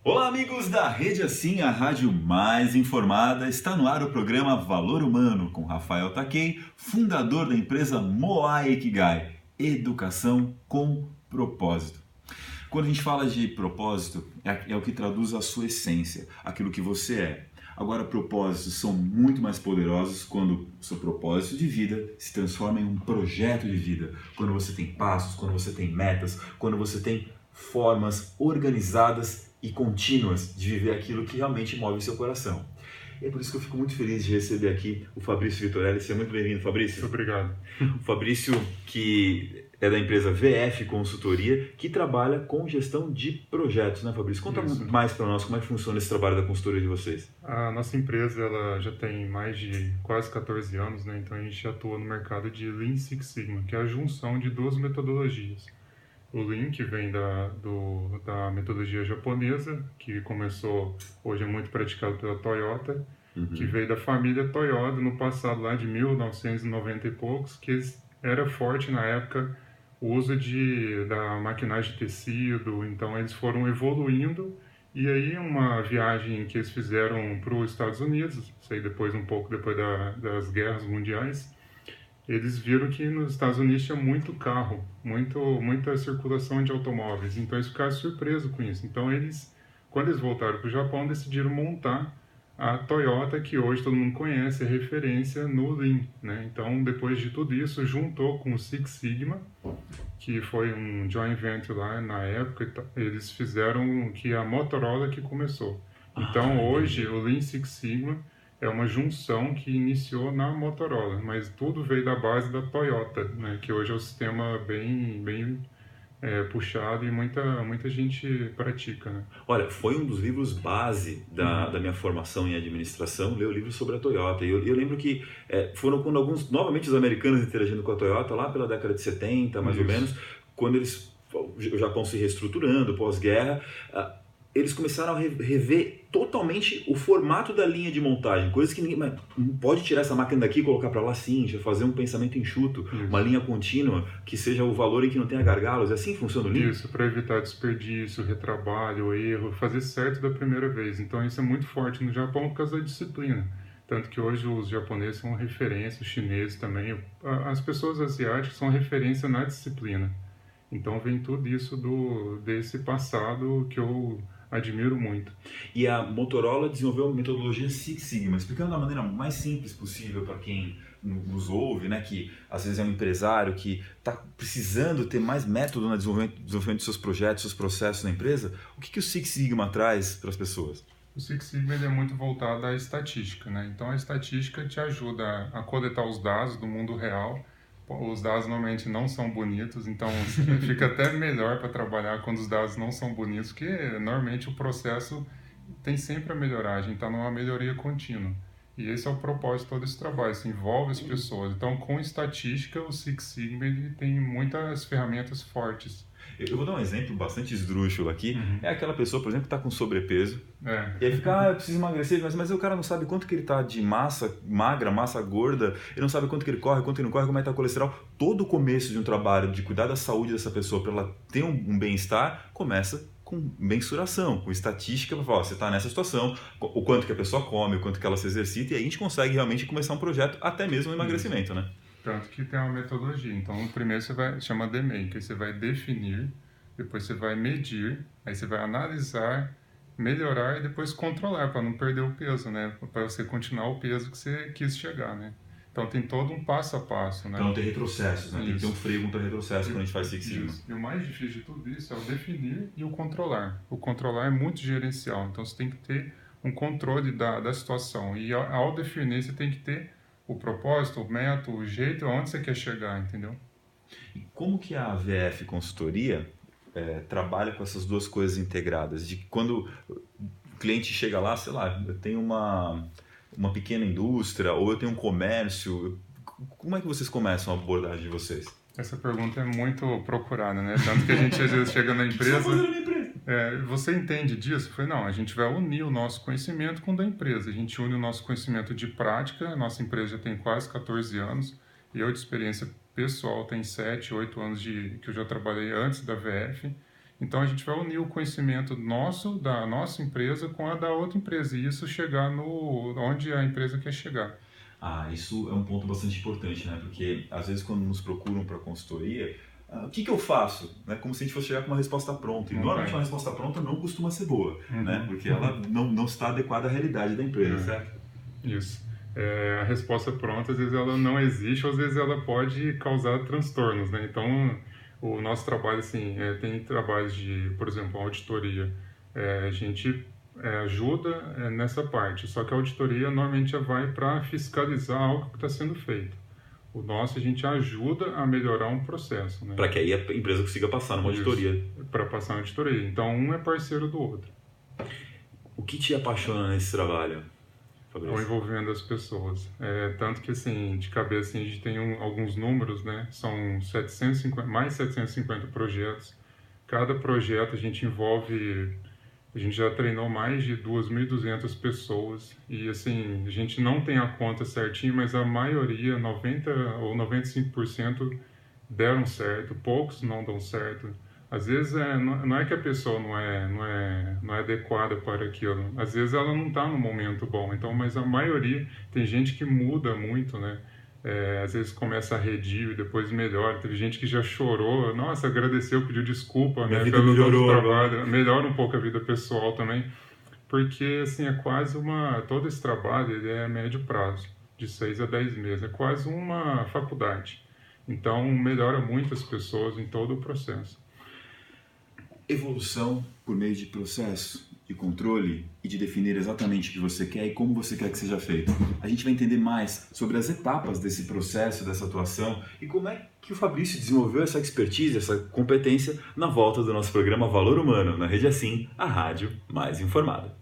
Olá, amigos da Rede Assim, a rádio mais informada. Está no ar o programa Valor Humano com Rafael Takei, fundador da empresa Moai Ikigai, Educação com Propósito. Quando a gente fala de propósito, é o que traduz a sua essência, aquilo que você é. Agora, propósitos são muito mais poderosos quando o seu propósito de vida se transforma em um projeto de vida. Quando você tem passos, quando você tem metas, quando você tem formas organizadas e contínuas de viver aquilo que realmente move o seu coração. E é por isso que eu fico muito feliz de receber aqui o Fabrício Vitorelli. Seja muito bem-vindo, Fabrício. Muito obrigado. O Fabrício, que é da empresa VF Consultoria, que trabalha com gestão de projetos, né, Fabrício? Conta mais para nós como é que funciona esse trabalho da consultoria de vocês. A nossa empresa ela já tem mais de quase 14 anos, né? Então a gente atua no mercado de Lean Six Sigma, que é a junção de duas metodologias. O Lean, que vem da metodologia japonesa, que começou, hoje é muito praticado pela Toyota, que veio da família Toyota no passado, lá de 1990 e poucos, que era forte na época o uso da maquinagem de tecido. Então eles foram evoluindo, e aí uma viagem que eles fizeram para os Estados Unidos, sei um pouco depois das guerras mundiais, eles viram que nos Estados Unidos tinha muito carro, muita circulação de automóveis, então eles ficaram surpresos com isso. Então quando eles voltaram para o Japão, decidiram montar a Toyota, que hoje todo mundo conhece, é referência no Lean, né? Então, depois de tudo isso, juntou com o Six Sigma, que foi um joint venture lá na época, eles fizeram que a Motorola que começou. Então, hoje, o Lean Six Sigma é uma junção que iniciou na Motorola, mas tudo veio da base da Toyota, né? Que hoje é um sistema bem puxado e muita gente pratica, né? Olha, foi um dos livros base da minha formação em administração, ler o livro sobre a Toyota. E eu lembro que foram quando novamente os americanos interagindo com a Toyota, lá pela década de 70, mais ou menos, quando o Japão se reestruturando, pós-guerra, eles começaram a rever totalmente o formato da linha de montagem, coisas que ninguém não pode tirar essa máquina daqui e colocar para lá sim, já fazer um pensamento enxuto, uma linha contínua que seja o valor em que não tenha gargalos. É assim que funciona o Lean? Isso, para evitar desperdício, retrabalho, erro, fazer certo da primeira vez. Então isso é muito forte no Japão por causa da disciplina. Tanto que hoje os japoneses são referência, os chineses também. As pessoas asiáticas são referência na disciplina. Então vem tudo isso desse passado que eu admiro muito. E a Motorola desenvolveu a metodologia Six Sigma, explicando da maneira mais simples possível para quem nos ouve, né, que às vezes é um empresário que está precisando ter mais método no desenvolvimento dos seus projetos, seus processos na empresa. O que o Six Sigma traz para as pessoas? O Six Sigma ele é muito voltado à estatística, né? Então a estatística te ajuda a coletar os dados do mundo real. Os dados normalmente não são bonitos, então fica até melhor para trabalhar quando os dados não são bonitos, porque normalmente o processo tem sempre a melhorar, a gente está numa melhoria contínua. E esse é o propósito de todo esse trabalho, isso envolve as pessoas. Então, com estatística, o Six Sigma ele tem muitas ferramentas fortes. Eu vou dar um exemplo bastante esdrúxulo aqui. É aquela pessoa, por exemplo, que está com sobrepeso. E aí fica, eu preciso emagrecer, mas o cara não sabe quanto que ele está de massa magra, massa gorda, ele não sabe quanto que ele corre, quanto que ele não corre, como é que está o colesterol. Todo o começo de um trabalho de cuidar da saúde dessa pessoa para ela ter um bem-estar, começa com mensuração, com estatística, para falar, você está nessa situação, o quanto que a pessoa come, o quanto que ela se exercita, e aí a gente consegue realmente começar um projeto, até mesmo um emagrecimento, né? Tanto que tem uma metodologia. Então, primeiro chama DMAIC, que você vai definir, depois você vai medir, aí você vai analisar, melhorar e depois controlar, para não perder o peso, né? Para você continuar o peso que você quis chegar, né? Então, tem todo um passo a passo, né? Para não ter retrocessos, né? Tem que ter um freio contra retrocesso quando a gente faz Six Sigma. E o mais difícil de tudo isso é o definir e o controlar. O controlar é muito gerencial, então você tem que ter um controle da situação. E ao definir, você tem que ter o propósito, o método, o jeito, aonde você quer chegar, entendeu? E como que a VF Consultoria trabalha com essas duas coisas integradas? De quando o cliente chega lá, sei lá, eu tenho uma pequena indústria ou eu tenho um comércio, como é que vocês começam a abordagem de vocês? Essa pergunta é muito procurada, né? Tanto que a gente às vezes chega na empresa... você entende disso? Eu falei, não, a gente vai unir o nosso conhecimento com o da empresa. A gente une o nosso conhecimento de prática. A nossa empresa já tem quase 14 anos. Eu, de experiência pessoal, tenho 7, 8 anos que eu já trabalhei antes da VF. Então a gente vai unir o conhecimento nosso, da nossa empresa, com a da outra empresa, e isso chegar onde a empresa quer chegar. Isso é um ponto bastante importante, né? Porque às vezes quando nos procuram para consultoria, o que eu faço? Né? Como se a gente fosse chegar com uma resposta pronta. E normalmente uma resposta pronta não costuma ser boa, né? Porque ela não está adequada à realidade da empresa, certo? Isso. A resposta pronta, às vezes ela não existe, ou às vezes ela pode causar transtornos, né? Então, o nosso trabalho, assim, tem trabalhos de, por exemplo, auditoria. A gente ajuda nessa parte, só que a auditoria normalmente já vai para fiscalizar algo que está sendo feito. O nosso, a gente ajuda a melhorar um processo, né? Para que aí a empresa consiga passar numa auditoria. Para passar na auditoria. Então, um é parceiro do outro. O que te apaixona nesse trabalho, Fabrício? Ou envolvendo as pessoas. Tanto que, assim, de cabeça, assim, a gente tem alguns números, né? São mais 750 projetos. Cada projeto a gente envolve... A gente já treinou mais de 2.200 pessoas e, assim, a gente não tem a conta certinha, mas a maioria, 90 ou 95%, deram certo, poucos não dão certo. Às vezes não é que a pessoa não é adequada para aquilo, às vezes ela não está no momento bom, então, mas a maioria, tem gente que muda muito, né? Às vezes começa a arredio e depois melhora. Teve gente que já chorou, nossa, agradeceu, pediu desculpa, né, pelo nosso trabalho. Melhora um pouco a vida pessoal também, porque assim, todo esse trabalho ele é a médio prazo, de 6 a 10 meses, é quase uma faculdade. Então melhora muito as pessoas em todo o processo. Evolução por meio de processo, de controle e de definir exatamente o que você quer e como você quer que seja feito. A gente vai entender mais sobre as etapas desse processo, dessa atuação e como é que o Fabrício desenvolveu essa expertise, essa competência na volta do nosso programa Valor Humano, na Rede Assim, a rádio mais informada.